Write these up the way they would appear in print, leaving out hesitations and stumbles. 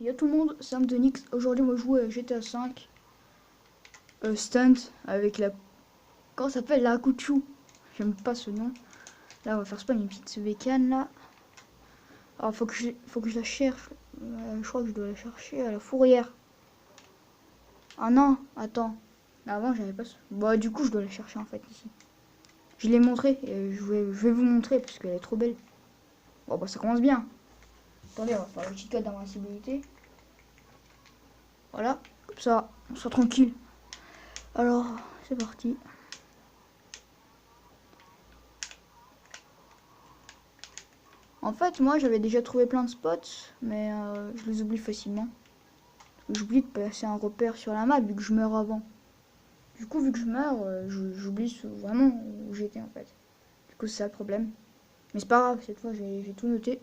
Il y a tout le monde, c'est Amdonix. Aujourd'hui, on va jouer à GTA V. Stunt avec la... Comment ça s'appelle? La Akuchu. J'aime pas ce nom. Là, on va faire spawn une petite bécane là. Alors, faut que je la cherche. Je crois que je dois la chercher à la fourrière. Ah non, attends. Avant, j'avais pas... Bah, du coup, je dois la chercher en fait ici. Je l'ai montré. Et je vais vous montrer parce qu'elle est trop belle. Bon, bah, ça commence bien. Attendez, on va faire le petit code d'invincibilité. Voilà, comme ça, on soit tranquille. Alors, c'est parti. En fait, moi, j'avais déjà trouvé plein de spots, mais je les oublie facilement. J'oublie de passer un repère sur la map, vu que je meurs avant. Du coup, vu que je meurs, j'oublie vraiment où j'étais, en fait. Du coup, c'est ça le problème. Mais c'est pas grave, cette fois, j'ai tout noté.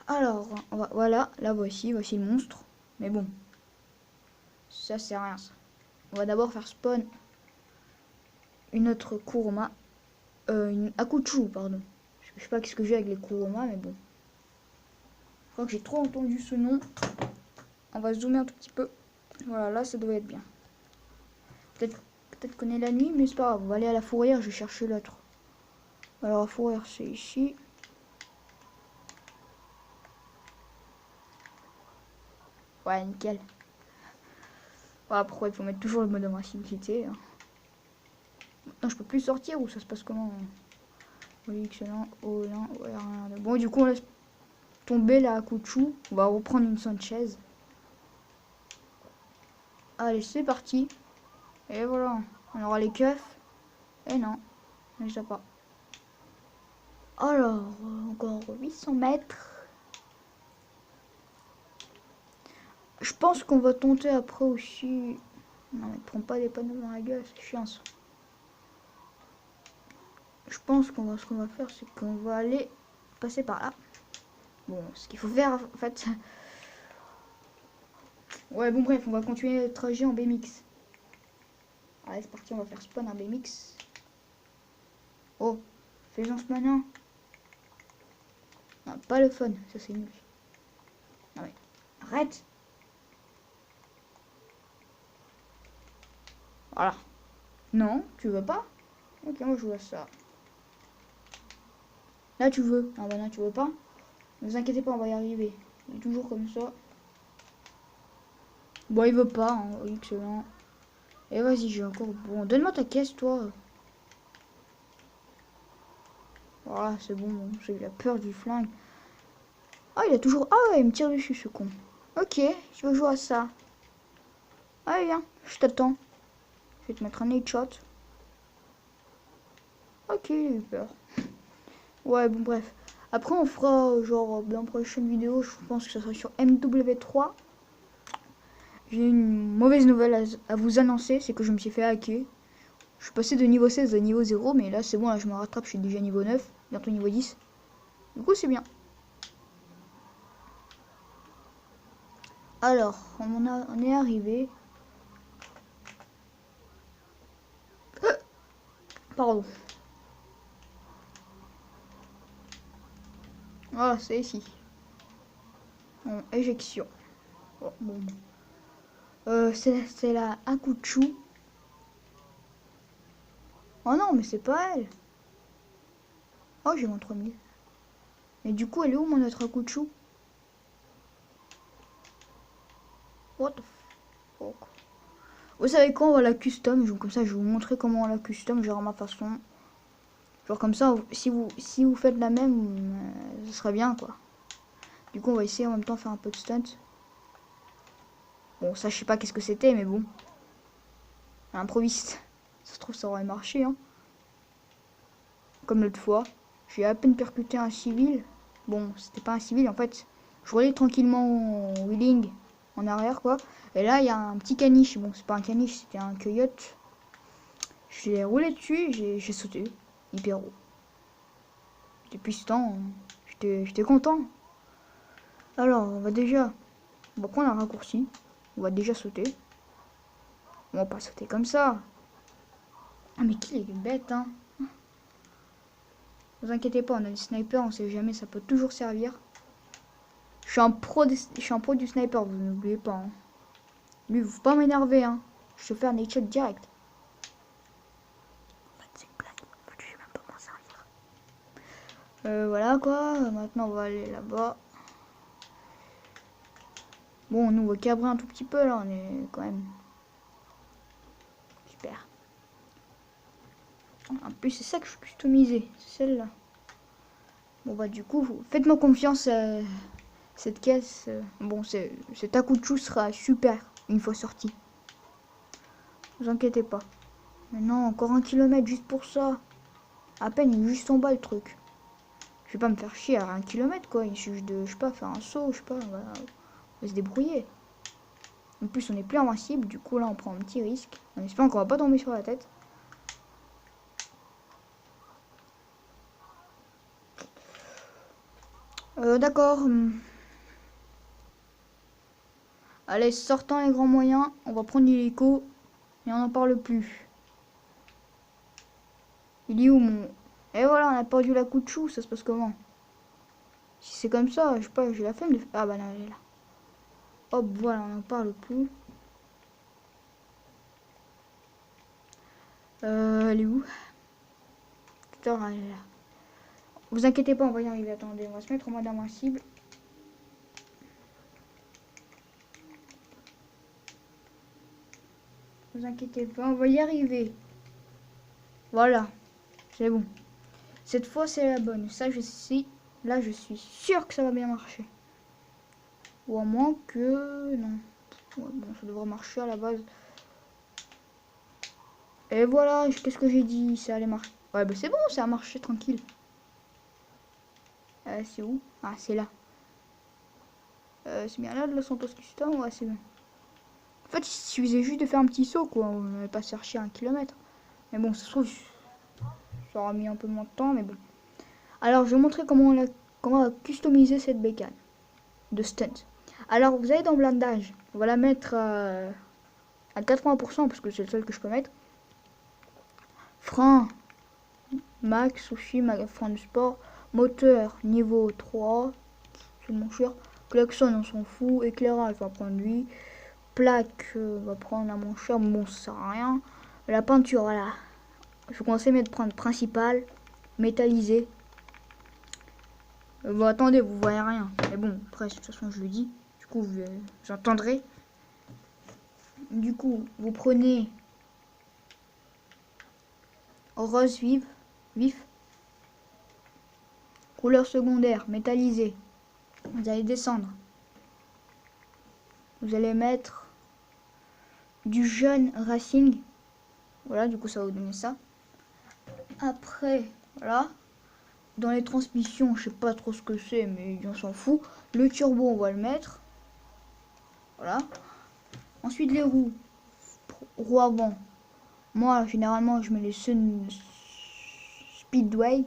Alors, voilà, là, voici le monstre. Mais bon, ça, c'est rien, ça. On va d'abord faire spawn une autre Kuruma. Une Akuchu, pardon. Je sais pas qu'est-ce que j'ai avec les Kuruma, mais bon. Je crois que j'ai trop entendu ce nom. On va zoomer un tout petit peu. Voilà, là, ça doit être bien. Peut-être qu'on est la nuit, mais c'est pas grave. On va aller à la fourrière, je vais chercher l'autre. Alors, la fourrière, c'est ici. Ouais, nickel. Voilà pourquoi il faut mettre toujours le mode invincibilité. Hein. Maintenant, je peux plus sortir ou ça se passe comment? Oui, excellent. Oh, non, ouais, rien. Bon, du coup, on laisse tomber la Akuchu. On va reprendre une Sanchez. Allez, c'est parti. Et voilà. On aura les keufs. Et non, je sais pas. Alors, encore 800 mètres. Je pense qu'on va tenter après aussi. Non, mais prends pas des panneaux dans la gueule, c'est chiant ça. Je pense ce qu'on va faire, c'est qu'on va aller passer par là. Bon, ce qu'il faut faire en fait. Ouais, bon, bref, on va continuer le trajet en BMX. Allez, c'est parti, on va faire spawn en BMX. Oh, fais-en ce maintenant. Non, pas le fun, ça c'est nul. Non, mais arrête. Voilà. Non, tu veux pas? Ok, moi je joue à ça. Là, tu veux. Ah bah non, tu veux pas. Ne vous inquiétez pas, on va y arriver. Il est toujours comme ça. Bon, il veut pas, hein. Excellent. Et vas-y, j'ai encore... Bon, donne-moi ta caisse, toi. Voilà, c'est bon, il a peur du flingue. Ah, il a toujours... Ah ouais, il me tire dessus, ce con. Ok, je veux jouer à ça. Allez, viens, je t'attends. Je vais te mettre un headshot. Ok, il a eu peur. Ouais, bon, bref. Après, on fera, genre, dans la prochaine vidéo, je pense que ça sera sur MW3. J'ai une mauvaise nouvelle à vous annoncer, c'est que je me suis fait hacker. Je suis passé de niveau 16 à niveau 0, mais là, c'est bon, là, je me rattrape, je suis déjà niveau 9, bientôt niveau 10. Du coup, c'est bien. Alors, on est arrivé. Pardon. Voilà, c'est ici. Bon, éjection. Oh, bon. C'est la Akuchu. Oh non, mais c'est pas elle. Oh, j'ai mon 3000. Mais du coup, elle est où mon autre Akuchu? What the fuck? Vous savez quoi, on va la custom. Donc, comme ça, je vais vous montrer comment on la custom, genre à ma façon. Genre comme ça, si vous faites la même, ce serait bien, quoi. Du coup, on va essayer en même temps faire un peu de stunt. Bon, ça, je sais pas qu'est-ce que c'était, mais bon. Improviste. Ça se trouve, ça aurait marché, hein. Comme l'autre fois. J'ai à peine percuté un civil. Bon, c'était pas un civil, en fait. Je roulais tranquillement en wheeling, en arrière, quoi. Et là, il y a un petit caniche. Bon, c'est pas un caniche, c'était un coyote. J'ai roulé dessus, j'ai sauté. Hyper haut. Depuis ce temps, j'étais content. Alors, on va déjà... On va prendre un raccourci. On va déjà sauter. On va pas sauter comme ça. Ah, mais qui est bête, hein. Ne vous inquiétez pas, on a des snipers, on sait jamais, ça peut toujours servir. Je je suis un pro du sniper, vous n'oubliez pas. Hein. Lui, faut pas m'énerver. Hein. Je vais faire un headshot direct. En fait, c'est une blague. Je vais même pas m'en servir. Voilà quoi. Maintenant, on va aller là-bas. Bon, nous, on va cabrer un tout petit peu là. On est quand même. Super. En plus, c'est ça que je suis customisé. C'est celle-là. Bon, bah, du coup, faites-moi confiance. Cette caisse. Bon, cet Akuchu sera super une fois sorti. Ne vous inquiétez pas. Maintenant, encore 1 kilomètre juste pour ça. À peine, il est juste en bas le truc. Je vais pas me faire chier à 1 kilomètre quoi. Il suffit de, je sais pas, faire un saut, je sais pas. Voilà. On va se débrouiller. En plus, on est plus invincible. Du coup, là, on prend un petit risque. On espère qu'on va pas tomber sur la tête. D'accord. Allez, sortant les grands moyens, on va prendre l'hélico et on n'en parle plus. Il est où mon... Et voilà, on a perdu la coup de chou, ça se passe comment? Si c'est comme ça, je sais pas, j'ai la flemme de... Ah bah non, elle est là. Hop, voilà, on n'en parle plus. Elle est où? Tout à l'heure, elle est là. Vous inquiétez pas, on va y arriver. Attendez, on va se mettre en mode invincible. Vous inquiétez pas, on va y arriver. Voilà, c'est bon. Cette fois, c'est la bonne. Ça, je sais. Là, je suis sûre que ça va bien marcher. Ou à moins que... Non. Ouais, bon, ça devrait marcher à la base. Et voilà, qu'est-ce que j'ai dit? Ça allait marcher. Ouais, bah c'est bon, ça a marché tranquille. C'est où? Ah, c'est là. C'est bien là de la Santos Custom? Ouais, c'est bon. En fait, il suffisait juste de faire un petit saut, quoi. On n'avait pas cherché 1 kilomètre. Mais bon, ça se trouve, ça aura mis un peu moins de temps, mais bon. Alors, je vais vous montrer comment on va customiser cette bécane de stunt. Alors, vous allez dans blindage. On va la mettre à 80% parce que c'est le seul que je peux mettre. Frein max, sushi, frein de sport. Moteur niveau 3. C'est mon cher. Klaxon, on s'en fout. Éclairage, on va prendre lui. Plaque, on va prendre à mon cher. Bon, ça sert à rien. La peinture, voilà. Je conseille de prendre principal, métallisé. Bon, attendez, vous voyez rien. Mais bon, après, de toute façon, je le dis. Du coup, vous entendrez. Du coup, vous prenez rose vif. Couleur secondaire, métallisé. Vous allez descendre. Vous allez mettre du jaune racing. Voilà, du coup, ça va vous donner ça. Après, voilà. Dans les transmissions, je sais pas trop ce que c'est, mais on s'en fout. Le turbo, on va le mettre. Voilà. Ensuite, les roues. Roues avant. Moi, généralement, je mets les Sun Speedway.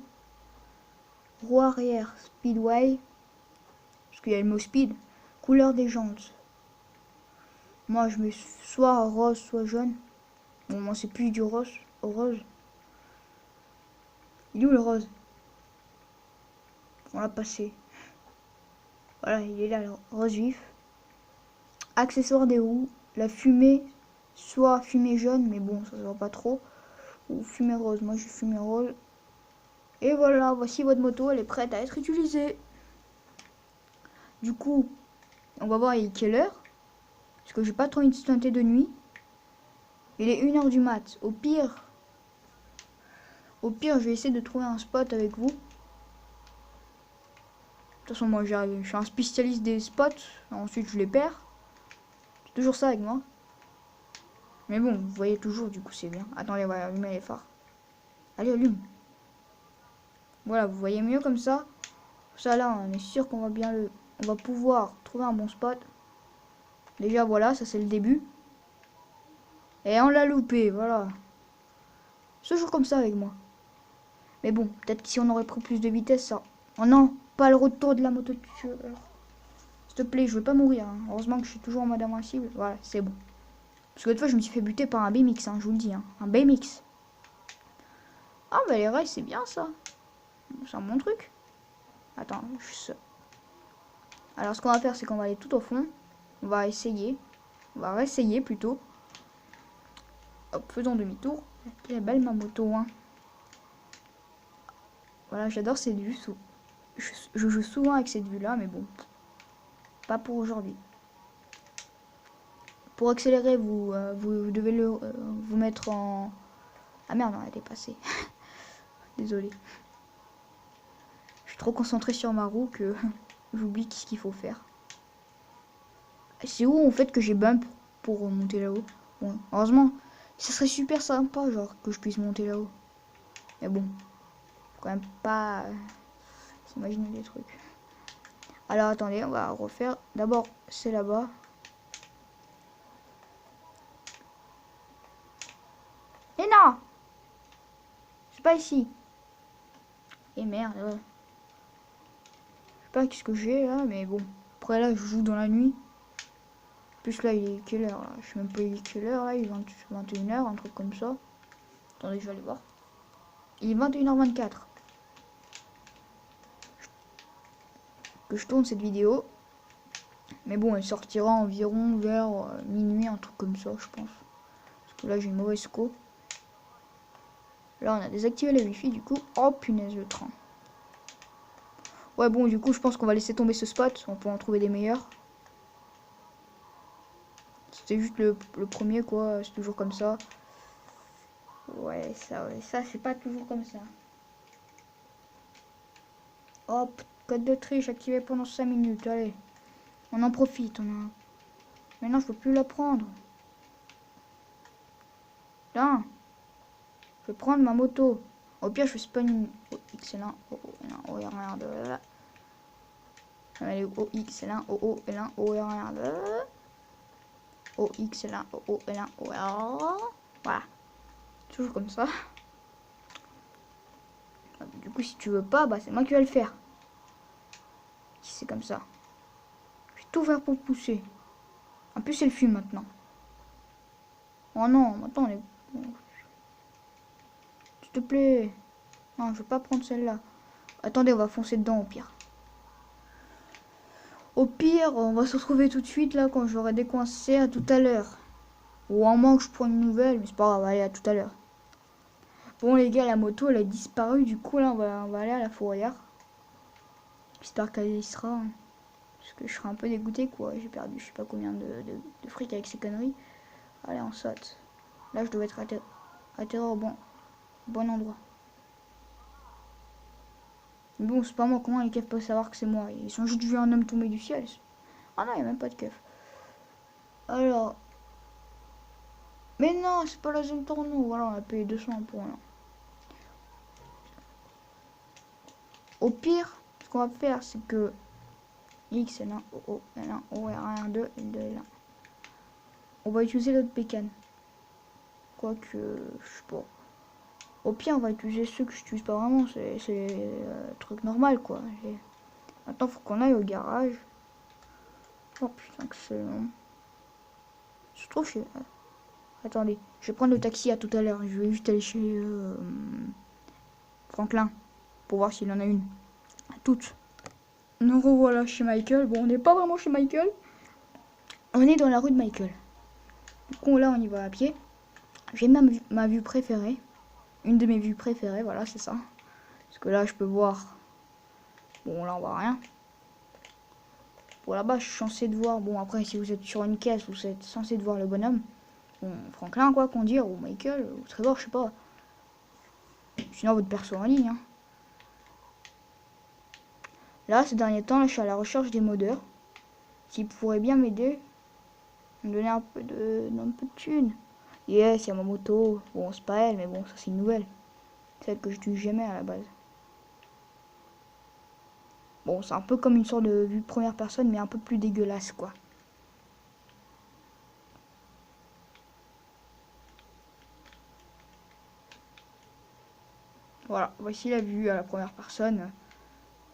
Roue arrière, Speedway. Parce qu'il y a le mot speed. Couleur des jantes. Moi, je mets soit rose, soit jaune. Bon, moi, c'est plus du rose. Il est où le rose? On l'a passé. Voilà, il est là, le rose vif. Accessoires des roues. La fumée, soit fumée jaune, mais bon, ça se voit pas trop. Ou fumée rose. Moi, je suis fumée rose. Et voilà, voici votre moto, elle est prête à être utilisée. Du coup, on va voir il est quelle heure. Parce que j'ai pas trop envie de stunter de nuit. Il est 1 h du mat. Au pire, je vais essayer de trouver un spot avec vous. De toute façon, moi, je suis un spécialiste des spots. Ensuite, je les perds. C'est toujours ça avec moi. Mais bon, vous voyez toujours, du coup, c'est bien. Attendez, on va allumer les phares. Allez, allume. Voilà, vous voyez mieux comme ça. Ça, là, on est sûr qu'on va bien le... On va pouvoir trouver un bon spot. Déjà, voilà, ça, c'est le début. Et on l'a loupé, voilà. C'est toujours comme ça avec moi. Mais bon, peut-être que si on aurait pris plus de vitesse, ça... Oh non, pas le retour de la moto de tueur. S'il te plaît, je veux pas mourir. Hein. Heureusement que je suis toujours en mode invincible. Voilà, c'est bon. Parce que l'autre fois, je me suis fait buter par un BMX, hein, je vous le dis. Hein. Un BMX. Ah, bah les rails, c'est bien ça. C'est un bon truc. Attends, je... Alors ce qu'on va faire, c'est qu'on va aller tout au fond. On va essayer. On va réessayer plutôt. Hop, faisons demi-tour. Elle est belle ma moto, hein. Voilà, j'adore cette vue. Je joue souvent avec cette vue-là, mais bon. Pas pour aujourd'hui. Pour accélérer, vous devez vous mettre en... Ah merde, on a dépassé. Désolé. Je suis trop concentré sur ma roue que j'oublie ce qu'il faut faire. C'est où en fait que j'ai bump pour monter là-haut? Bon, heureusement, ça serait super sympa genre que je puisse monter là-haut. Mais bon, faut quand même pas s'imaginer des trucs. Alors attendez, on va refaire. D'abord, c'est là-bas. Et non! C'est pas ici. Et merde, ouais. Je sais pas qu'est-ce que j'ai là, mais bon. Après là, je joue dans la nuit. En plus là, il est quelle heure là? Je sais même pas il est quelle heure là, il est 21h, un truc comme ça. Attendez, je vais aller voir. Il est 21h24. Que je tourne cette vidéo. Mais bon, elle sortira environ vers minuit, un truc comme ça, je pense. Parce que là, j'ai une mauvaise co. Là, on a désactivé la wifi, du coup. Oh, punaise, le train. Ouais, bon, du coup, je pense qu'on va laisser tomber ce spot. On peut en trouver des meilleurs. C'était juste le premier, quoi. C'est toujours comme ça. Ouais, ça c'est pas toujours comme ça. Hop, code de triche activé pendant 5 minutes. Allez, on en profite. Maintenant, je peux plus la prendre. Là, je vais prendre ma moto. Au pire, je vais spawn une OX1, OO1, OR1, allez, OX1, OO1, OR1, OX1, OO1, OR. Voilà. Toujours comme ça. Du coup, si tu veux pas, bah c'est moi qui vais le faire. Si c'est comme ça. Je vais tout faire pour pousser. En plus, c'est le fume maintenant. Oh non, maintenant on est... S'il te plaît. Non, je veux pas prendre celle-là. Attendez, on va foncer dedans au pire. Au pire, on va se retrouver tout de suite là quand j'aurai décoincé. À tout à l'heure. Ou en moins que je prends une nouvelle, mais c'est pas grave, allez, à tout à l'heure. Bon les gars, la moto elle a disparu, du coup là on va aller à la fourrière. J'espère qu'elle y sera. Hein. Parce que je serai un peu dégoûté quoi. J'ai perdu je sais pas combien de fric avec ces conneries. Allez, on saute. Là je dois être atterri au bon endroit. Mais bon, c'est pas moi, comment les keufs peuvent savoir que c'est moi? Ils sont juste vu un homme tomber du ciel. Ah non, il n'y a même pas de keuf. Alors. Mais non, c'est pas la zone tourneau. Voilà, on a payé 200 pour rien. Au pire, ce qu'on va faire, c'est que X, L1, OO, L1, OR1, L2, L2, L1. On va utiliser l'autre bécane. Quoique, je sais pas. Au pire, on va utiliser ceux que je n'utilise pas vraiment. C'est truc normal, quoi. Maintenant, faut qu'on aille au garage. Oh putain, que c'est long. Je trouve que... Attendez, je vais prendre le taxi à tout à l'heure. Je vais juste aller chez Franklin pour voir s'il en a une. À toutes. Nous revoilà chez Michael. Bon, on n'est pas vraiment chez Michael. On est dans la rue de Michael. Du coup, là, on y va à pied. J'ai ma vue préférée. Une de mes vues préférées, voilà, c'est ça. Parce que là, je peux voir... Bon, là, on voit rien. Bon, là-bas, je suis censé de voir... Bon, après, si vous êtes sur une caisse, vous êtes censé de voir le bonhomme. Bon, Franklin, quoi qu'on dire, ou Michael, ou Trevor, je sais pas. Sinon, votre perso en ligne, hein. Là, ces derniers temps, là, je suis à la recherche des modeurs. Qui pourraient bien m'aider. Me donner un peu de thunes. Yes, il y a ma moto. Bon, c'est pas elle, mais bon, ça, c'est une nouvelle. Celle que je tue jamais à la base. Bon, c'est un peu comme une sorte de vue première personne, mais un peu plus dégueulasse, quoi. Voilà, voici la vue à la première personne.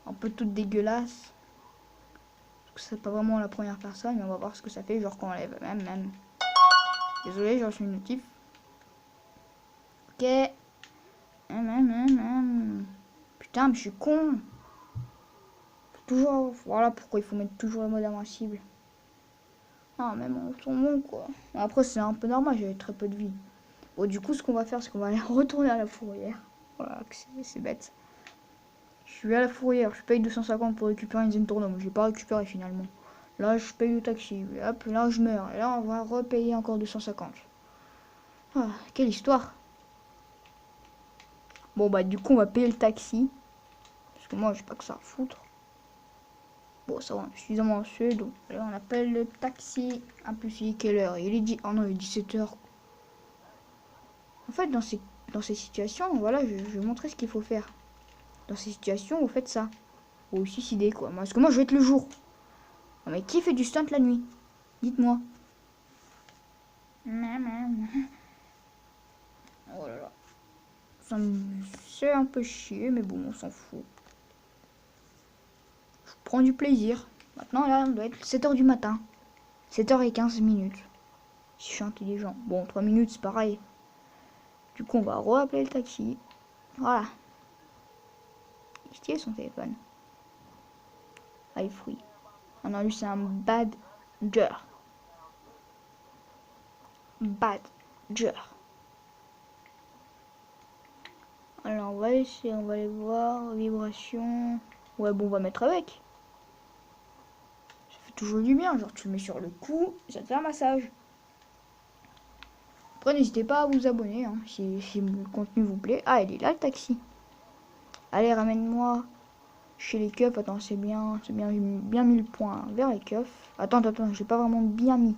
Un peu toute dégueulasse. C'est pas vraiment la première personne, mais on va voir ce que ça fait, genre quand on lève. Même. Désolé, j'ai reçu une notif. Ok. Putain, mais je suis con. toujours... Voilà pourquoi il faut mettre toujours le mode invincible. Ah, même en tombant, quoi. Après, c'est un peu normal, j'avais très peu de vie. Bon, du coup, ce qu'on va faire, c'est qu'on va aller retourner à la fourrière. Voilà, c'est bête. Je suis à la fourrière, je paye 250 pour récupérer une Zentorno, mais je l'ai pas récupéré finalement. Là, je paye le taxi, et hop, là, je meurs. Et là, on va repayer encore 250. Ah, quelle histoire. Bon, bah, du coup, on va payer le taxi. Parce que moi, j'ai pas que ça à foutre. Bon, ça va, suffisamment assez. Donc, là, on appelle le taxi. En plus, il est quelle heure? Il est 10... Oh non, il est 17h. En fait, dans ces situations, voilà, je vais montrer ce qu'il faut faire. Dans ces situations, vous faites ça. Vous vous suicidez, quoi. Parce que moi, je vais être le jour. Non, mais qui fait du stunt la nuit? Dites-moi. Oh là là. Ça me fait un peu chier, mais bon, on s'en fout. Je prends du plaisir. Maintenant, là, on doit être 7h du matin. 7h15 minutes. Si je suis intelligent. Bon, 3 minutes, c'est pareil. Du coup, on va re-appeler le taxi. Voilà. Il tient son téléphone. Ah, il fouille. Ah non, lui, c'est un badger. Badger. Alors, on va essayer, on va aller voir. Vibration. Ouais, bon, on va mettre avec. Ça fait toujours du bien. Genre, tu le mets sur le cou, ça te fait un massage. Après, n'hésitez pas à vous abonner hein, si le contenu vous plaît. Ah, il est là le taxi. Allez, ramène-moi chez les keufs. Attends, c'est bien, j'ai bien mis le point vers les keufs. Attends, j'ai pas vraiment bien mis.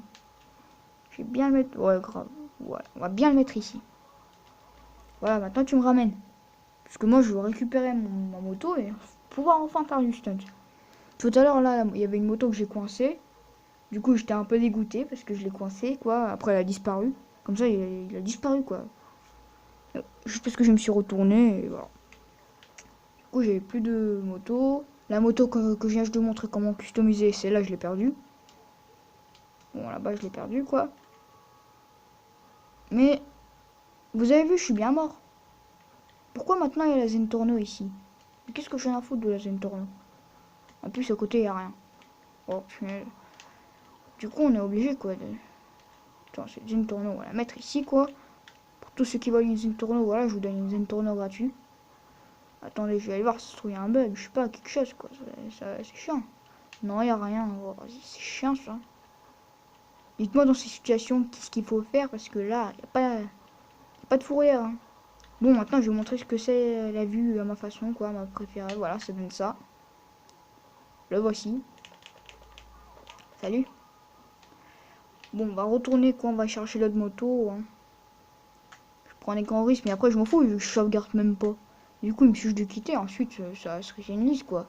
Je vais bien le mettre. Ouais, grave. Ouais, on va bien le mettre ici. Voilà, maintenant tu me ramènes. Parce que moi, je veux récupérer ma moto et pouvoir enfin faire du stunt. Tout à l'heure, là, il y avait une moto que j'ai coincée. Du coup, j'étais un peu dégoûté parce que je l'ai coincée, quoi. Après, elle a disparu. Comme ça, il a disparu, quoi. Juste parce que je me suis retourné et voilà. Du coup, j'avais plus de moto. La moto que je viens de vous montrer comment customiser, c'est là, je l'ai perdue. Bon, là-bas, je l'ai perdue, quoi. Mais, vous avez vu, je suis bien mort. Pourquoi maintenant il y a la Zentorno ici? Qu'est-ce que je viens à foutre de la Zentorno? En plus, à côté, il n'y a rien. Oh, du coup, on est obligé, quoi. Attends, cette Zentorno, on va la mettre ici, quoi. Pour tous ceux qui veulent une Zentorno, voilà, je vous donne une Zentorno gratuite. Attendez, je vais aller voir si se trouve il y a un bug, je sais pas, quelque chose, quoi. C'est chiant. Non, il n'y a rien. Oh, c'est chiant, ça. Dites-moi dans ces situations qu'est-ce qu'il faut faire, parce que là, il n'y a pas de fourrière. Hein. Bon, maintenant, je vais vous montrer ce que c'est la vue à ma façon, quoi, ma préférée. Voilà, ça donne ça. Le voici. Salut. Bon, on va retourner, quoi, on va chercher l'autre moto. Hein. Je prends des grands risques, mais après, je m'en fous, je sauvegarde même pas. Du coup, il me suffit de quitter, ensuite, ça se régénéralise, quoi.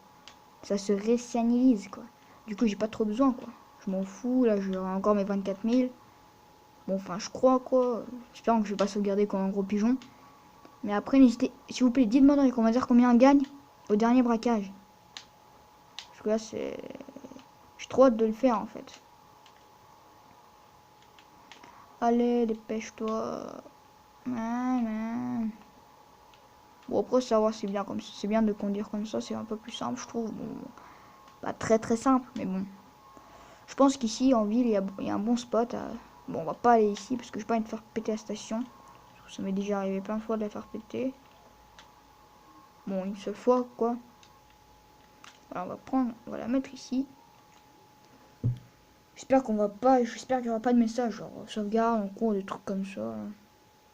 Ça se régénéralise, quoi. Du coup, j'ai pas trop besoin, quoi. Je m'en fous, là, j'ai encore mes 24 000. Bon, enfin, je crois, quoi. J'espère que je vais pas sauvegarder comme un gros pigeon. Mais après, n'hésitez, s'il vous plaît, dites-moi dans les commentaires combien on gagne au dernier braquage. Parce que là, c'est... J'ai trop hâte de le faire, en fait. Allez, dépêche-toi. Bon, après, savoir c'est bien comme ça. C'est bien de conduire comme ça, c'est un peu plus simple, je trouve. Bon, pas très simple, mais bon. Je pense qu'ici, en ville, il y a un bon spot. Bon, on va pas aller ici, parce que je vais pas envie de faire péter la station. Ça m'est déjà arrivé plein de fois de la faire péter. Bon, une seule fois, quoi. Voilà, on va la mettre ici. J'espère qu'il n'y aura pas de message, genre sauvegarde en cours, des trucs comme ça.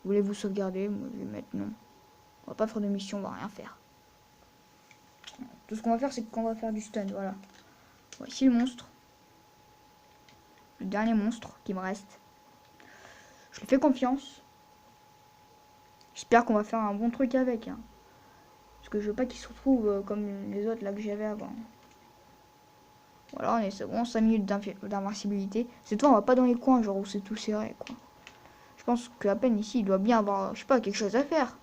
Voulez-vous sauvegarder? Moi, je vais mettre non. On va pas faire de mission, on va rien faire. Tout ce qu'on va faire, c'est qu'on va faire du stun, voilà. Voici le monstre. Le dernier monstre qui me reste. Je lui fais confiance. J'espère qu'on va faire un bon truc avec. Hein. Parce que je veux pas qu'il se retrouve comme les autres là que j'avais avant. Voilà, c'est bon, 5 minutes d'invincibilité. C'est toi, on va pas dans les coins, genre où c'est tout serré, quoi. Je pense qu'à peine ici, il doit bien avoir, je sais pas, quelque chose à faire.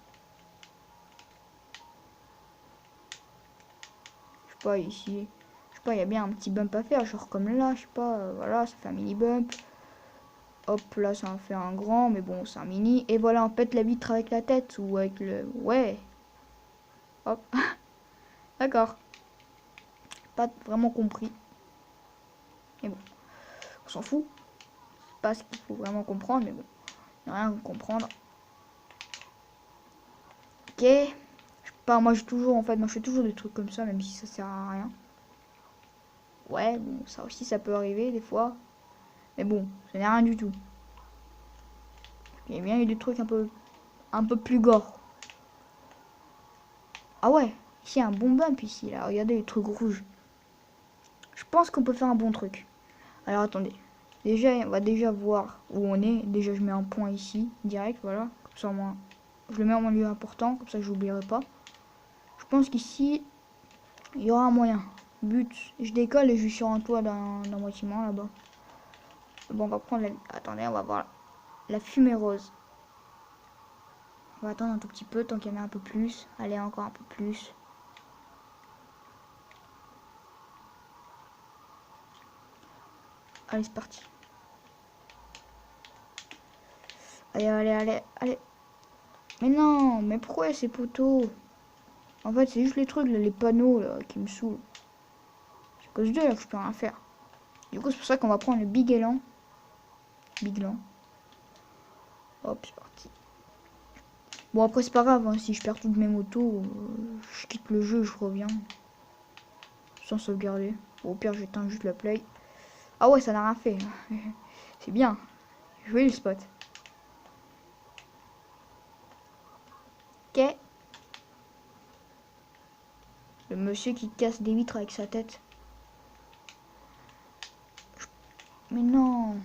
Je sais pas, ici, je sais pas, il y a bien un petit bump à faire, genre comme là, je sais pas, voilà, ça fait un mini bump. Hop, là, ça en fait un grand, mais bon, c'est un mini. Et voilà, on pète la vitre avec la tête ou avec le... Ouais. Hop. D'accord. pas vraiment compris. Mais bon, on s'en fout. C'est pas ce qu'il faut vraiment comprendre, mais bon, il n'y a rien à comprendre. Ok. Je sais pas, moi j'ai toujours, en fait, moi je fais toujours des trucs comme ça, même si ça sert à rien. Ouais, bon, ça aussi ça peut arriver des fois. Mais bon, ça n'est rien du tout. Il y a bien eu des trucs un peu plus gore. Ah ouais, ici il y a un bon bump ici, là. Regardez les trucs rouges. Je pense qu'on peut faire un bon truc. Alors attendez. Déjà, on va déjà voir où on est. Déjà, je mets un point ici, direct, voilà. Comme ça, moi, je le mets en lieu important, comme ça, je n'oublierai pas. Je pense qu'ici, il y aura un moyen. But, je décolle et je suis sur un toit d'un bâtiment là-bas. Bon, on va prendre la... Attendez, on va voir la fumée rose. On va attendre un tout petit peu, tant qu'il y en a un peu plus. Allez, encore un peu plus. Allez, c'est parti. Allez, allez, allez, allez. Mais non, mais pourquoi ces poteaux? En fait, c'est juste les trucs, là, les panneaux là, qui me saoulent. C'est à cause d'eux là que je peux rien faire. Du coup, c'est pour ça qu'on va prendre le big élan. Big élan. Hop, c'est parti. Bon, après, c'est pas grave, hein, si je perds toutes mes motos, je quitte le jeu, je reviens. Sans sauvegarder. Bon, au pire, j'éteins juste la play. Ah ouais, ça n'a rien fait. C'est bien. Jouer le spot. Ok. Le monsieur qui casse des vitres avec sa tête. Mais non.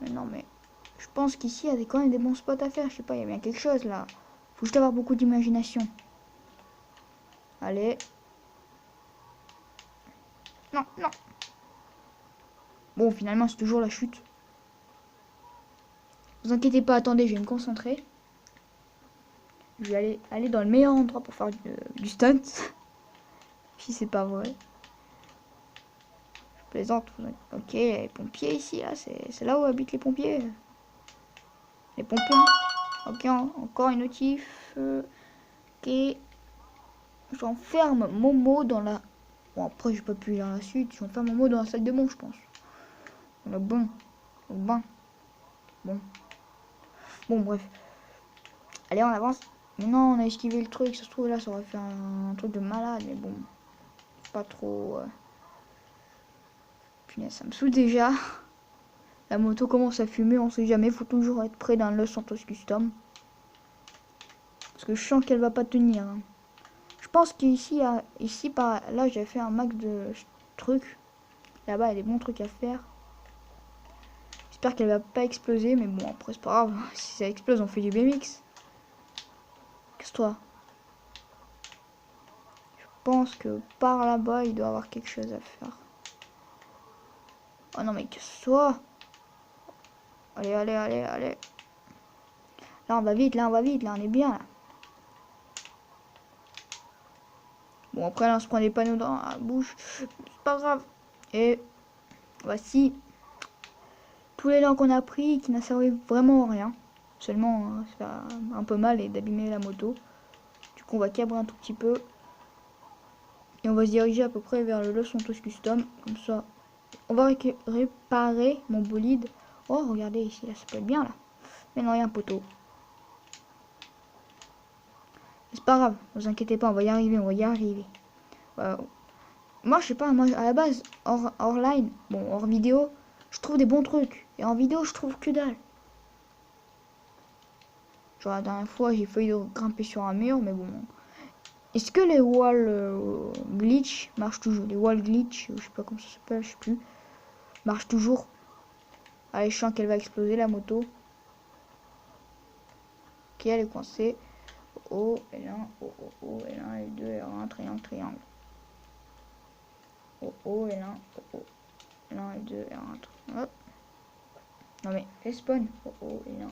Mais non, mais... Je pense qu'ici, il y a quand même des bons spots à faire. Je sais pas, il y a bien quelque chose, là. Faut juste avoir beaucoup d'imagination. Allez. Non, non. Bon, finalement, c'est toujours la chute. Ne vous inquiétez pas, attendez, je vais me concentrer. Je vais aller dans le meilleur endroit pour faire du stunt. Si c'est pas vrai. Je plaisante. Ok, les pompiers ici, là, c'est là où habitent les pompiers. Les pompiers. Ok, encore une notif. Ok. J'enferme Momo dans la... Bon, après, j'ai pas pu lire la suite. J'enferme Momo dans la salle de bain, je pense. Le bon. Le bain. Bon. Bon, bref. Allez, on avance. Mais non, on a esquivé le truc. Ça se trouve, là, ça aurait fait un truc de malade. Mais bon. Pas trop... Punaise, ça me saoule déjà. La moto commence à fumer, on sait jamais. Faut toujours être près d'un Los Santos Custom. Parce que je sens qu'elle va pas tenir. Hein. Je pense qu'ici, ici par là, j'ai fait un max de trucs. Là-bas, il y a des bons trucs à faire. J'espère qu'elle va pas exploser, mais bon, après, c'est pas grave. Si ça explose, on fait du BMX. Qu'est-ce-toi? Je pense que par là-bas, il doit y avoir quelque chose à faire. Oh non, mais qu'est-ce-toi? Allez, allez, allez, allez. Là, on va vite, là, on va vite, là, on est bien, là. Bon, après, là, on se prend des panneaux dans la bouche. C'est pas grave. Et voici tous les langues qu'on a pris qui n'a servi vraiment à rien. Seulement, ça fait un peu mal et d'abîmer la moto. Du coup, on va cabrer un tout petit peu. Et on va se diriger à peu près vers le Los Santos Custom. Comme ça, on va réparer mon bolide. Oh, regardez ici, là, ça peut être bien, là. Mais non, il y a un poteau. C'est pas grave, ne vous inquiétez pas, on va y arriver, on va y arriver. Moi, je sais pas, moi, à la base, hors line, bon, hors vidéo, je trouve des bons trucs. Et en vidéo, je trouve que dalle. Genre, la dernière fois, j'ai failli grimper sur un mur, mais bon. Est-ce que les wall glitch marchent toujours? Les wall glitch, je sais pas comment ça s'appelle, je sais plus. Marchent toujours. Allez, je sens qu'elle va exploser, la moto. Ok, elle est coincée. Oh, L1, oh, oh, oh, L1, L2, L1, triangle, triangle. Oh, oh, L1, oh, oh. L1, L2, L1, hop. Non mais, respawn. Oh, oh, L1.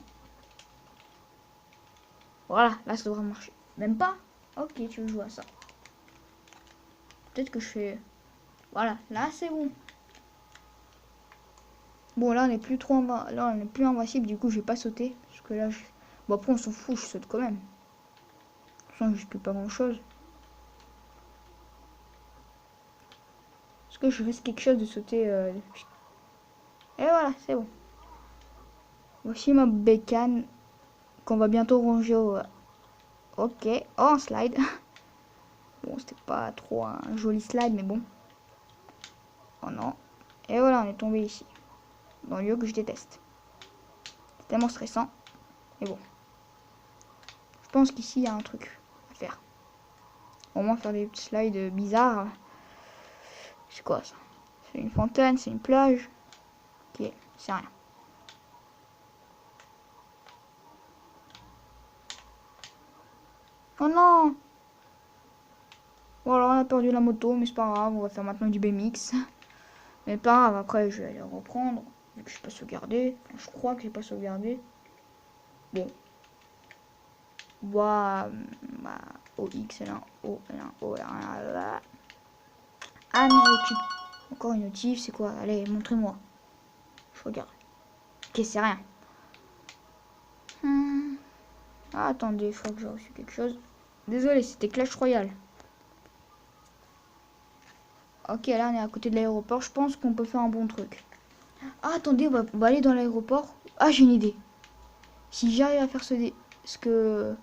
Voilà, là ça devrait marcher. Même pas? Ok, tu veux jouer à ça. Peut-être que je fais... Voilà, là c'est bon. Bon, là on est plus trop là on est plus invincible, du coup je vais pas sauter. Parce que là, bon après on s'en fout, je saute quand même. De toute façon, je risque pas grand chose. que je fasse quelque chose de sauter. Et voilà, c'est bon. Voici ma bécane qu'on va bientôt ranger au... Ok, oh, un slide. Bon, c'était pas trop un joli slide, mais bon. Oh non. Et voilà, on est tombé ici. Dans le lieu que je déteste. C'est tellement stressant. Mais bon. Je pense qu'ici, il y a un truc à faire. Au moins faire des petits slides bizarres. C'est quoi ça? C'est une fontaine, c'est une plage. Ok, c'est rien. Oh non! Bon alors on a perdu la moto, mais c'est pas grave, on va faire maintenant du BMX. Mais pas grave, après je vais aller reprendre, vu que je n'ai pas sauvegardé. Enfin, je crois que j'ai pas sauvegardé. Bon. Bah, OX, L1, O, L1, O, L1, là. Ah, notif. Encore une notif, c'est quoi? Allez, montrez-moi. Je regarde. Ok, c'est rien. Ah, attendez, je crois que j'ai reçu quelque chose. Désolé, c'était Clash Royale. Ok, là on est à côté de l'aéroport. Je pense qu'on peut faire un bon truc. Ah, attendez, on va aller dans l'aéroport. Ah, j'ai une idée. Si j'arrive à faire ce que...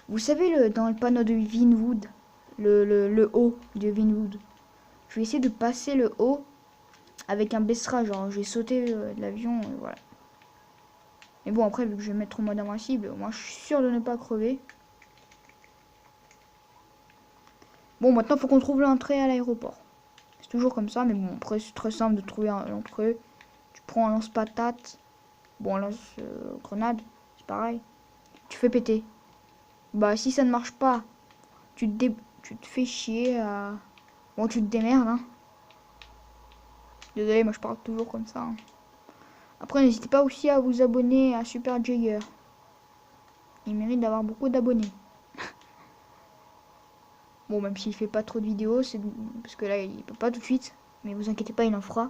Vous savez, dans le panneau de Vinwood, le haut de Vinwood. Je vais essayer de passer le haut avec un Bessra. Genre, je vais sauter de l'avion, voilà. Mais bon, après, vu que je vais mettre en mode invincible, moi, je suis sûr de ne pas crever. Bon, maintenant, il faut qu'on trouve l'entrée à l'aéroport. C'est toujours comme ça, mais bon, après, c'est très simple de trouver l'entrée. Tu prends un lance-patate. Bon, lance-grenade, c'est pareil. Tu fais péter. Bah, si ça ne marche pas, tu te fais chier à... Bon, tu te démerdes, hein. Désolé, moi, je parle toujours comme ça, hein. Après, n'hésitez pas aussi à vous abonner à Super Jagger. Il mérite d'avoir beaucoup d'abonnés. Bon, même s'il fait pas trop de vidéos, c'est parce que là, il peut pas tout de suite. Mais vous inquiétez pas, il en fera.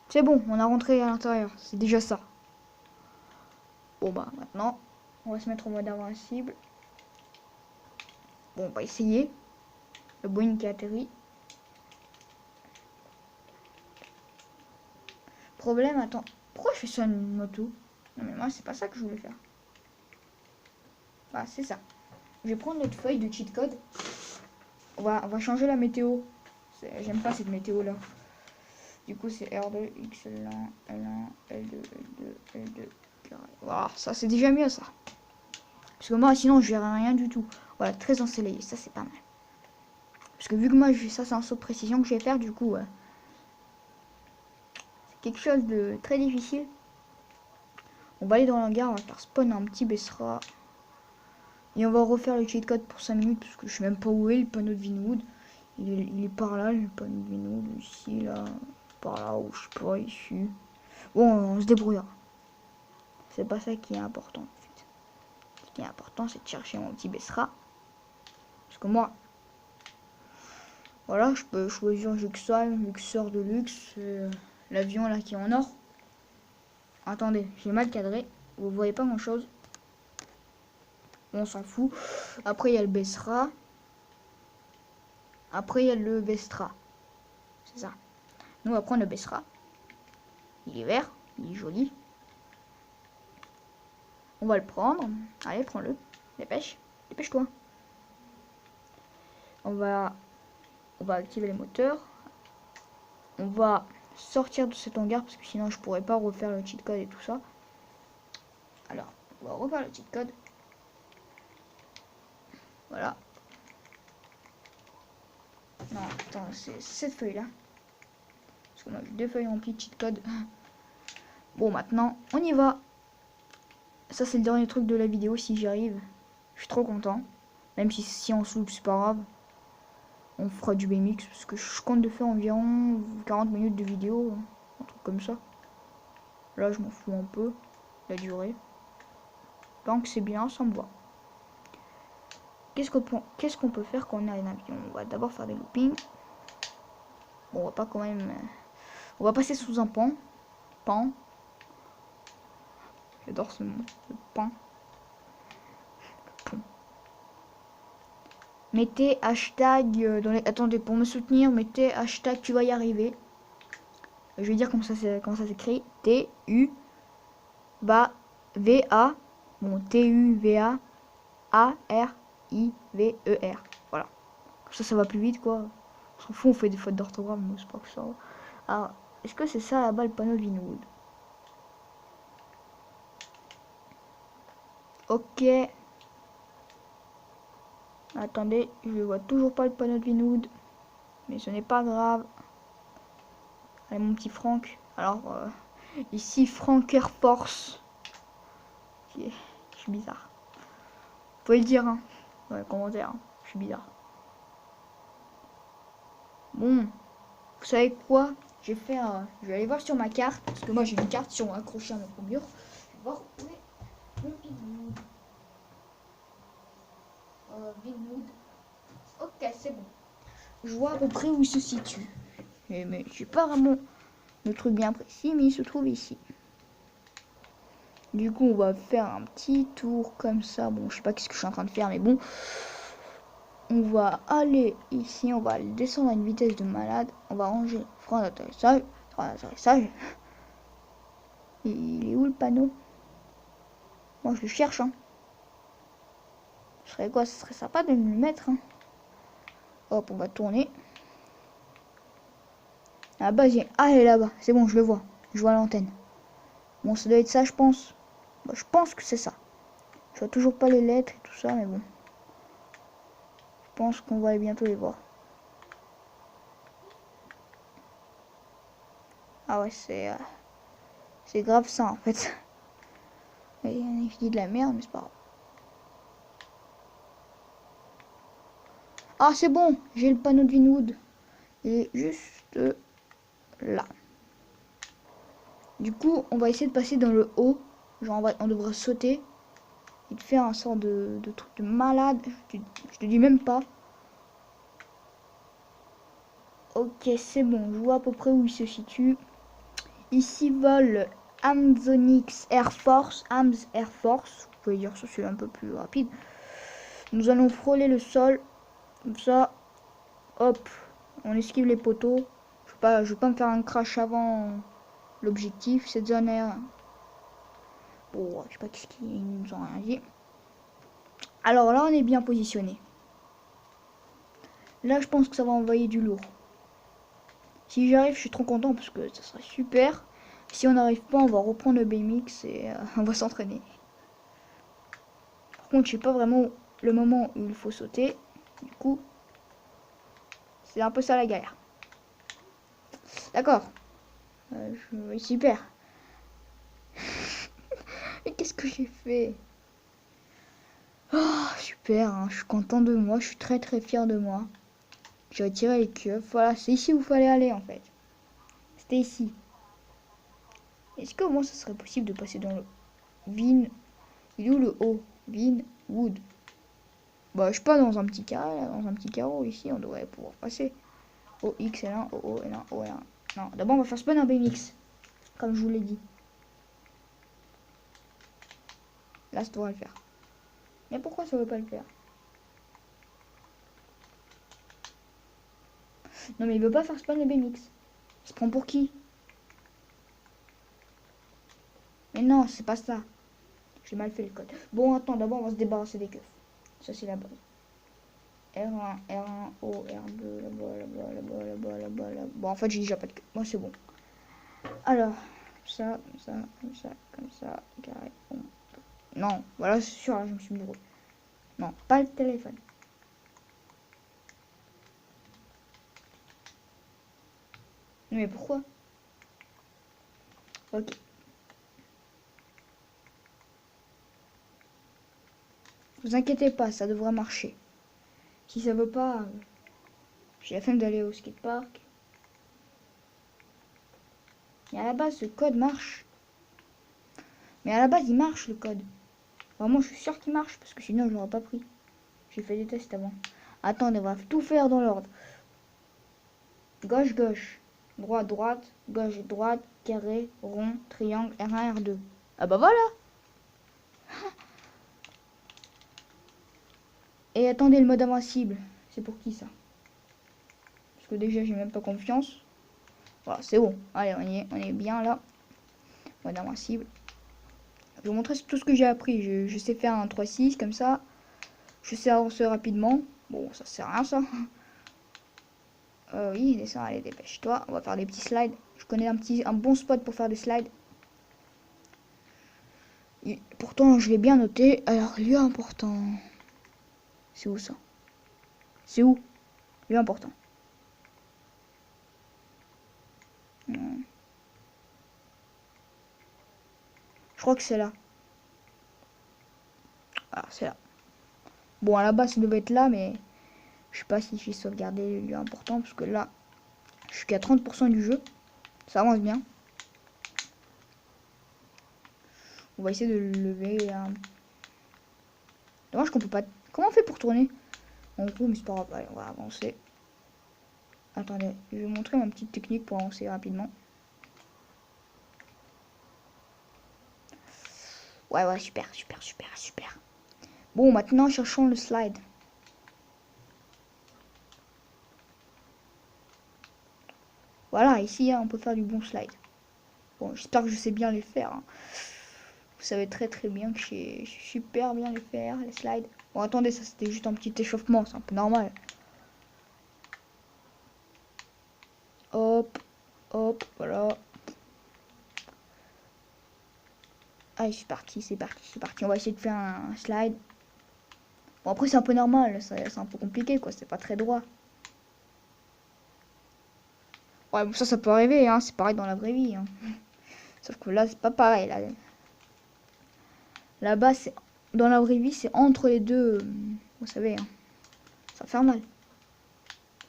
C'est bon, on a rentré à l'intérieur. C'est déjà ça. Bon, bah, maintenant, on va se mettre en mode invincible. Bon, on va essayer. Le Boeing qui a atterri. Problème, attends. Pourquoi je fais ça une moto? Non, mais moi, c'est pas ça que je voulais faire. Bah, c'est ça. Je vais prendre notre feuille de cheat code. On va changer la météo. J'aime pas cette météo là. Du coup, c'est R2, X1, L1, L2, L2, L2. Voilà, ça c'est déjà mieux ça. Parce que moi, sinon, je verrai rien du tout. Voilà, très ensoleillé, ça c'est pas mal. Parce que vu que moi, ça c'est un saut de précision que je vais faire, du coup, c'est quelque chose de très difficile. On va aller dans l'hangar, on va faire spawn un petit Bessra. Et on va refaire le cheat code pour 5 minutes, parce que je sais même pas où est le panneau de Vinwood. Il est par là, le panneau de Vinwood, ici, là, par là, ou je sais pas, ici. Bon, on se débrouillera. C'est pas ça qui est important, en fait. Ce qui est important, c'est de chercher mon petit Bessra. Parce que moi, voilà, je peux choisir Juxal, Luxor de luxe, l'avion là qui est en or. Attendez, j'ai mal cadré, vous voyez pas grand chose. On s'en fout. Après, il y a le Bessra. Après, il y a le Vestra. C'est ça. Nous, on va prendre le Bessra. Il est vert, il est joli. On va le prendre. Allez, prends-le. Dépêche. Dépêche-toi. On va activer les moteurs. On va sortir de cet hangar parce que sinon je pourrais pas refaire le cheat code et tout ça. Alors, on va refaire le cheat code. Voilà. Non, attends, c'est cette feuille là. Parce qu'on a deux feuilles remplies de cheat code. Bon, maintenant, on y va. Ça, c'est le dernier truc de la vidéo si j'y arrive. Je suis trop content. Même si on se loupe, c'est pas grave. On fera du BMX parce que je compte de faire environ 40 minutes de vidéo. Un truc comme ça. Là, je m'en fous un peu. La durée. Donc, c'est bien, ça me va. Qu'est-ce qu'on peut faire quand on a un avion? On va d'abord faire des loopings. Bon, on va pas quand même... On va passer sous un pont. Pan. J'adore ce mot. Le pan. Pont. Mettez hashtag attendez, pour me soutenir, mettez hashtag tu vas y arriver. Je vais dire comment ça s'écrit. T-U V-A. Bon, T-U-V-A A-R-I-V-E-R. Voilà. Comme ça va plus vite, quoi. On s'en fout, on fait des fautes d'orthographe, mais c'est pas que ça. Alors, est-ce que c'est ça là-bas le panneau de Vinwood? Ok. Attendez, je vois toujours pas le panneau de Vinwood. Mais ce n'est pas grave. Allez, mon petit Franck. Alors, ici, Franck Air Force. Je suis bizarre. Vous pouvez le dire, hein. Ouais, commentaire. Hein. Je suis bizarre. Bon. Vous savez quoi? Je vais aller voir sur ma carte. Parce que moi, j'ai une carte sur accrochée à mon mur. Je vais voir où est mon Vinwood. Vinwood. Ok, c'est bon. Je vois à peu près où il se situe. Mais j'ai pas vraiment le truc bien précis, mais il se trouve ici. Du coup, on va faire un petit tour comme ça. Bon, je sais pas ce que je suis en train de faire, mais bon. On va aller ici, on va descendre à une vitesse de malade. On va ranger frein d'atterrissage. Frein d'atterrissage. Il est où le panneau? Moi, je le cherche, hein. Ce serait quoi? Ce serait sympa de me le mettre, hein. Hop, on va tourner. À la base, ah, elle est là-bas. C'est bon, je le vois. Je vois l'antenne. Bon, ça doit être ça, je pense. Bah, je pense que c'est ça. Je vois toujours pas les lettres et tout ça, mais bon. Je pense qu'on va bientôt les voir. Ah ouais, c'est grave ça, en fait. Et je dis de la merde, mais c'est pas grave. Ah, c'est bon, j'ai le panneau de Vinwood. Il est juste là. Du coup, on va essayer de passer dans le haut. Genre, on devrait sauter. Et de faire un sort de truc de malade. Je te dis même pas. Ok, c'est bon. Je vois à peu près où il se situe. Ici vole Amazonix Air Force. Ams Air Force. Vous pouvez dire ça, c'est un peu plus rapide. Nous allons frôler le sol. Comme ça. Hop. On esquive les poteaux. Je vais pas me faire un crash avant l'objectif. Cette zone est... Bon, je sais pas qu'est-ce qu'ils nous ont rien dit. Alors là, on est bien positionné. Là, je pense que ça va envoyer du lourd. Si j'arrive, je suis trop content parce que ça serait super. Si on n'arrive pas, on va reprendre le BMX et on va s'entraîner. Par contre, je sais pas vraiment le moment où il faut sauter. Du coup, c'est un peu ça la galère. D'accord. Oui, super. Et qu'est-ce que j'ai fait? Oh, super, hein, je suis content de moi. Je suis très très fier de moi. J'ai retiré les keufs. Voilà, c'est ici où il fallait aller en fait. C'était ici. Est-ce qu'au moins ça serait possible de passer dans le Vin? Il est où le haut? Vinwood. Bah, je suis pas dans un petit carré, là, dans un petit carreau ici, on devrait pouvoir passer. O, X, L1, O, O, L1, O, L1. Non, d'abord on va faire spawn un BMX. Comme je vous l'ai dit. Là, ça devrait le faire. Mais pourquoi ça veut pas le faire? Non, mais il veut pas faire spawn le BMX. Il se prend pour qui? Mais non, c'est pas ça. J'ai mal fait le code. Bon, attends, d'abord on va se débarrasser des keufs. Ça, c'est la base. R1, R1, O, R2, là-bas, là-bas, là-bas, là-bas, là-bas, là-bas. Bon, en fait, j'ai déjà pas de queue. Moi, c'est bon. Alors, ça, comme ça, comme ça, comme ça, carré. Bon. Non, voilà, c'est sûr, là, je me suis mis drôle. Non, pas le téléphone. Mais pourquoi? Ok. Vous inquiétez pas, ça devrait marcher. Si ça veut pas, j'ai la flemme d'aller au skatepark. Mais à la base, ce code marche. Mais à la base, il marche le code. Vraiment, je suis sûr qu'il marche parce que sinon, je l'aurais pas pris. J'ai fait des tests avant. Attendez, on va tout faire dans l'ordre. Gauche, gauche. Droite, droite. Gauche, droite. Carré, rond, triangle, R1, R2. Ah bah voilà. Et attendez le mode invincible. C'est pour qui ça? Parce que déjà j'ai même pas confiance. Voilà, c'est bon. Allez, on est bien là. On va dans ma cible. Je vais vous montrer tout ce que j'ai appris. Je sais faire un 3-6 comme ça. Je sais avancer rapidement. Bon, ça sert à rien ça. Oui, descends, allez, dépêche-toi. On va faire des petits slides. Je connais un bon spot pour faire des slides. Et pourtant, je l'ai bien noté. Alors, lieu important. C'est où ça? C'est où? Lieu important. Non. Je crois que c'est là. Ah, c'est là. Bon, à la base, ça devait être là, mais je sais pas si j'ai sauvegardé le lieu important, parce que là, je suis qu'à 30% du jeu. Ça avance bien. On va essayer de le lever. Dommage qu'on peut pas... Comment on fait pour tourner? En gros, mais c'est pas grave. Allez, on va avancer. Attendez, je vais vous montrer ma petite technique pour avancer rapidement. Ouais, super. Bon, maintenant, cherchons le slide. Voilà, ici, hein, on peut faire du bon slide. Bon, j'espère que je sais bien les faire. Hein. Vous savez très bien que je sais super bien les faire, les slides. Bon, attendez, ça c'était juste un petit échauffement, c'est un peu normal. Hop, voilà. Allez, c'est parti. On va essayer de faire un slide. Bon, après, c'est un peu normal, c'est un peu compliqué, quoi. C'est pas très droit. Ouais, bon, ça peut arriver, hein. C'est pareil dans la vraie vie. Hein. Sauf que là, c'est pas pareil. Là-bas, c'est dans la vraie vie, c'est entre les deux. Vous savez, hein. Ça va faire mal.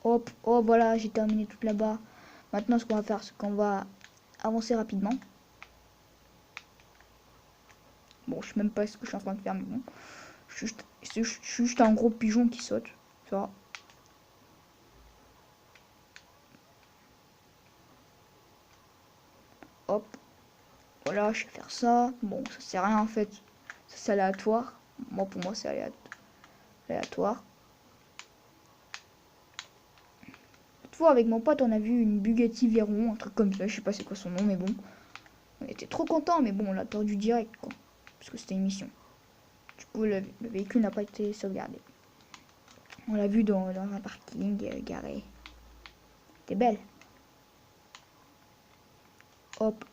Hop, oh voilà, j'ai terminé tout là-bas. Maintenant, ce qu'on va faire, c'est qu'on va avancer rapidement. Bon, je sais même pas ce que je suis en train de faire, mais bon. Je suis juste un gros pigeon qui saute. Ça. Hop. Voilà, je vais faire ça. Bon, ça sert à rien en fait. Ça c'est aléatoire. Moi, pour moi, c'est aléatoire. L'autre fois, avec mon pote, on a vu une Bugatti Veyron, un truc comme ça. Je sais pas c'est quoi son nom, mais bon. On était trop contents, mais bon, on l'a perdu direct, quoi. Parce que c'était une mission. Du coup, le véhicule n'a pas été sauvegardé. On l'a vu dans un parking garé. T'es belle. Hop.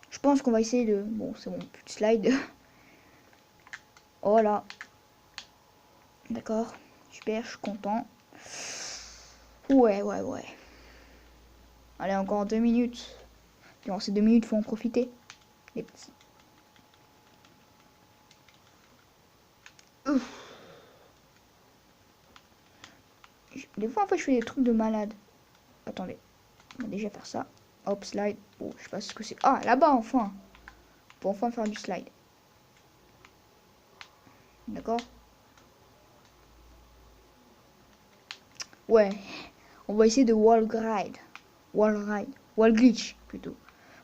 Je pense qu'on va essayer de... Bon, c'est bon, plus de slide. Oh là. D'accord. Super, je suis content. Ouais. Allez, encore 2 minutes. Durant ces 2 minutes, faut en profiter. Les petits. Ouf. Des fois, en fait, je fais des trucs de malade. Attendez. On va déjà faire ça. Hop, slide. Bon, je sais pas ce que c'est. Ah, là-bas, enfin. Pour enfin faire du slide. D'accord. Ouais. On va essayer de wall ride. Wall glitch, plutôt.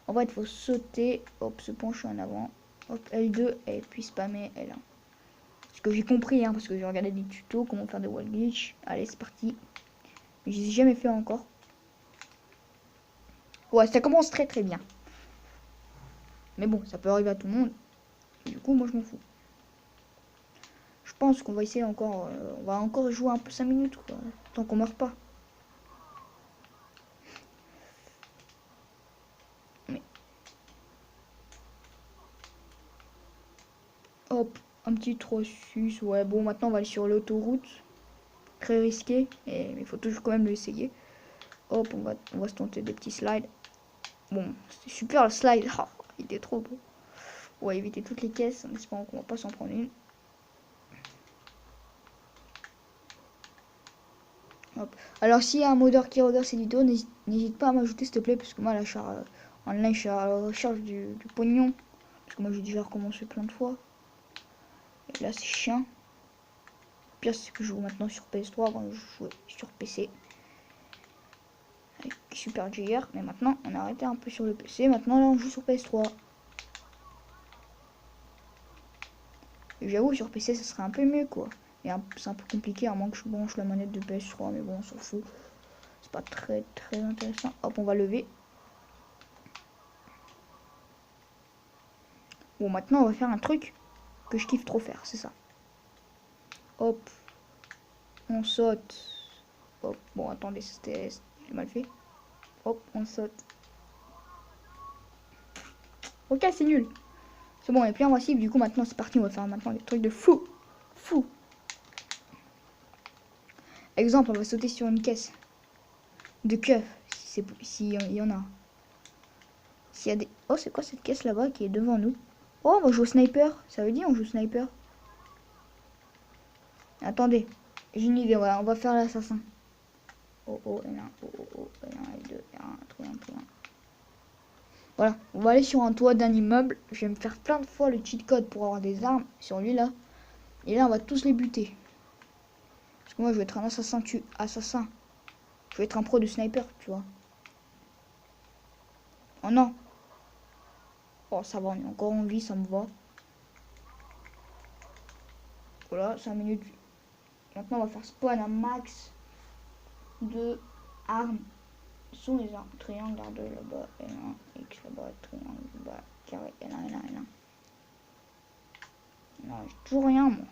En fait, il faut sauter. Hop, se pencher en avant. Hop, L2 et puis spammer L1. Ce que j'ai compris, hein, parce que j'ai regardé des tutos, comment faire des wall glitch. Allez, c'est parti. Je les ai jamais fait encore. Ouais, ça commence très bien. Mais bon, ça peut arriver à tout le monde. Du coup, moi, je m'en fous. Je pense qu'on va essayer encore... on va encore jouer un peu 5 minutes, quoi. Tant qu'on meurt pas. Mais... Hop, un petit 3-6. Ouais, bon, maintenant, on va aller sur l'autoroute. Très risqué. Mais il faut toujours quand même l'essayer. Hop, on va se tenter des petits slides. Bon, c'était super le slide. Oh, il était trop beau. On va éviter toutes les caisses en espérant qu'on va pas s'en prendre une. Hop. Alors s'il y a un modeur qui regarde ces vidéos, n'hésite pas à m'ajouter s'il te plaît, parce que moi là je suis en live, je suis à la recherche du pognon. Parce que moi j'ai déjà recommencé plein de fois. Et là c'est chiant. Le pire c'est que je joue maintenant sur PS3 avant de jouer sur PC. Avec Super JR. Mais maintenant on a arrêté un peu sur le PC. Maintenant là on joue sur PS3. Et j'avoue, sur PC, ça serait un peu mieux, quoi. Et c'est un peu compliqué, à moins que je branche la manette de PS3, mais bon, on s'en fout. C'est pas très intéressant. Hop, on va lever. Bon, maintenant, on va faire un truc que je kiffe trop faire, c'est ça. Hop, on saute. Hop, bon, attendez, c'était mal fait. Hop, on saute. Ok, c'est nul. C'est bon, et puis voici, du coup, maintenant, c'est parti. On va faire maintenant des trucs de fou. Fou. Exemple, on va sauter sur une caisse de keuf, si y en a. S'il y a des... Oh, c'est quoi cette caisse là-bas qui est devant nous? Oh, on va jouer au sniper. Ça veut dire on joue au sniper. Attendez, j'ai une idée, on va faire l'assassin. Oh, oh, L1, oh, oh, oh, L1, L2, L1, triangle, triangle. Voilà, on va aller sur un toit d'un immeuble. Je vais me faire plein de fois le cheat code pour avoir des armes sur lui là. Et là, on va tous les buter. Parce que moi, je vais être un assassin. Je vais être un pro de sniper, tu vois. Oh non. Oh, ça va, on est encore en vie, ça me va. Voilà, 5 minutes. Maintenant, on va faire spawn un max de armes. Sont les armes. Triangle, R2 là-bas, L1, X là-bas, triangle là-bas, carré, L1, L1, L1. Non, j'ai toujours rien, moi.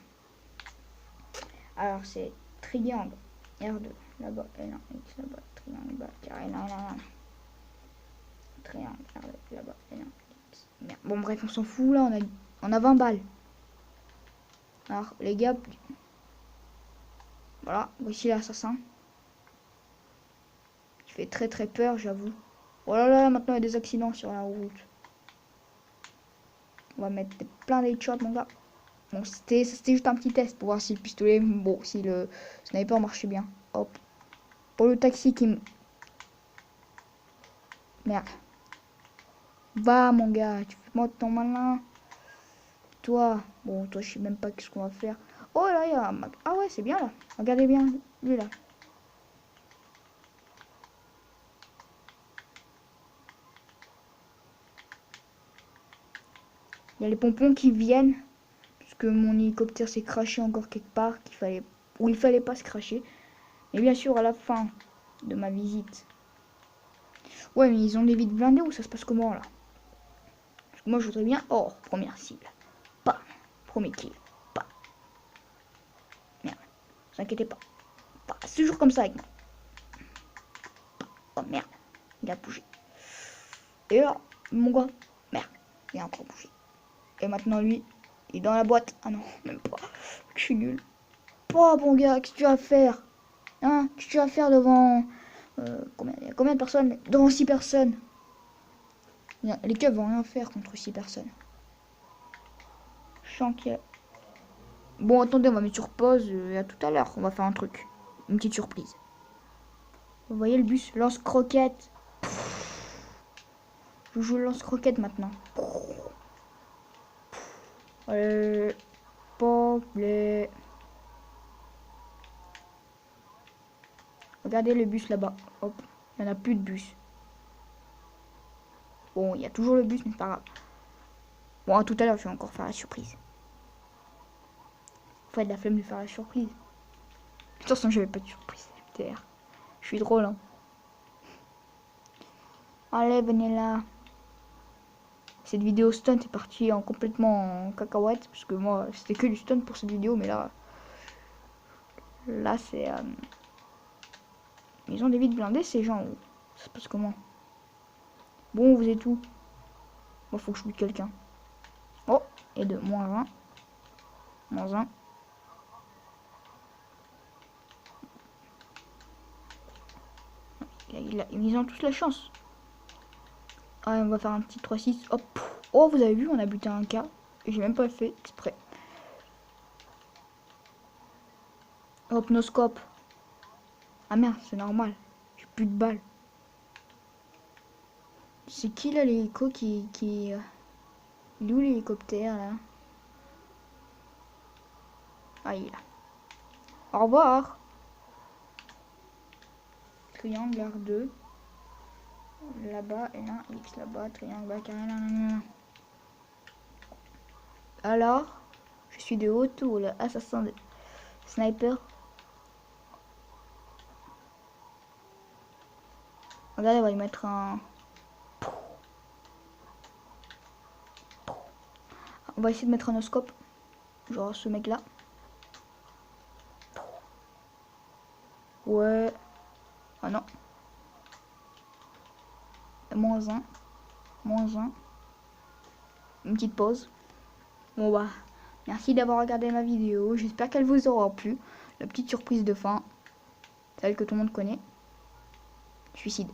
Alors, c'est triangle, R2 là-bas, L1, X là-bas, triangle là-bas, carré, L1, L1, L1. Triangle, R2 là-bas, L1, X. Merde. Bon, bref, on s'en fout, là, on a 20 balles. Alors, les gars, voilà, voici l'assassin. Il fait très peur, j'avoue. Oh là là, maintenant il y a des accidents sur la route. On va mettre plein d'headshots, mon gars. Bon, c'était juste un petit test pour voir si le pistolet, bon, si le sniper marchait bien. Hop. Pour le taxi qui me... Merde. Va, mon gars, tu fais moi ton malin. Toi, bon, toi, je sais même pas ce qu'on va faire. Oh là, il y a un... Ah ouais, c'est bien là. Regardez bien, lui là. Il y a les pompons qui viennent. Puisque mon hélicoptère s'est craché encore quelque part. Où il fallait pas se cracher. Et bien sûr, à la fin de ma visite. Ouais, mais ils ont des vides blindés ou ça se passe comment là? Parce que moi, je voudrais bien... Oh, première cible. Pas. Premier kill. Pas. Merde. Ne vous inquiétez pas. Pas. C'est toujours comme ça avec moi. Oh merde. Il a bougé. Et là, mon gars. Merde. Il a encore bougé. Et maintenant, lui, il est dans la boîte. Ah non, même pas. Je suis nul. Oh, bon gars, qu'est-ce que tu vas faire? Hein? Qu'est-ce que tu vas faire devant... il y a combien de personnes? Devant 6 personnes. Les keufs vont rien faire contre 6 personnes. Je sens qu'il y a... Bon, attendez, on va mettre sur pause et à tout à l'heure. On va faire un truc. Une petite surprise. Vous voyez le bus lance-croquette. Je joue le lance-croquette maintenant. Allez, regardez le bus là-bas. Hop, il n'y en a plus de bus. Bon, il y a toujours le bus, mais c'est pas grave. Bon, à tout à l'heure, je vais encore faire la surprise. Faut de la flemme de faire la surprise. De toute façon, j'avais pas de surprise. MTR. Je suis drôle, hein. Allez, venez là. Cette vidéo stunt est partie complètement en cacahuète. Parce que moi, c'était que du stunt pour cette vidéo. Mais là c'est... Ils ont des vides blindés, ces gens. Ça se passe comment? Bon, vous êtes où? Bon, faut que je bute quelqu'un. Oh, et de moins 1. Moins 1. Ils ont tous la chance. Ah, on va faire un petit 3-6. Hop. Oh, vous avez vu, on a buté un cas. J'ai même pas fait exprès. Hop, no scope. Ah merde, c'est normal. J'ai plus de balles. C'est qui là l'hélico qui... Il est où l'hélicoptère là? Ah, il est là. Au revoir. Triangle R2. Là-bas, L1, X là-bas, triangle là, carré là. Alors, Je suis de haut tour, l'assassin de sniper. Regardez, on va y mettre un... On va essayer de mettre un oscope. Genre ce mec là. Ouais. Ah non. Moins 1. Moins 1. Une petite pause. Bon bah. Merci d'avoir regardé ma vidéo. J'espère qu'elle vous aura plu. La petite surprise de fin. Celle que tout le monde connaît. Suicide.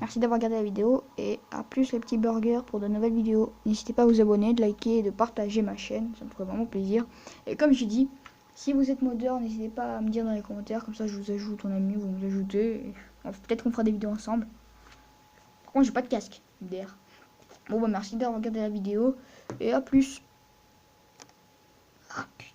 Merci d'avoir regardé la vidéo. Et à plus les petits burgers pour de nouvelles vidéos. N'hésitez pas à vous abonner, de liker et de partager ma chaîne. Ça me ferait vraiment plaisir. Et comme j'ai dit, si vous êtes modeur, n'hésitez pas à me dire dans les commentaires. Comme ça, je vous ajoute en ami, vous me ajoutez. Peut-être qu'on fera des vidéos ensemble. Par contre, j'ai pas de casque. MDR. Bon, bah merci d'avoir regardé la vidéo. Et à plus. Ah, putain.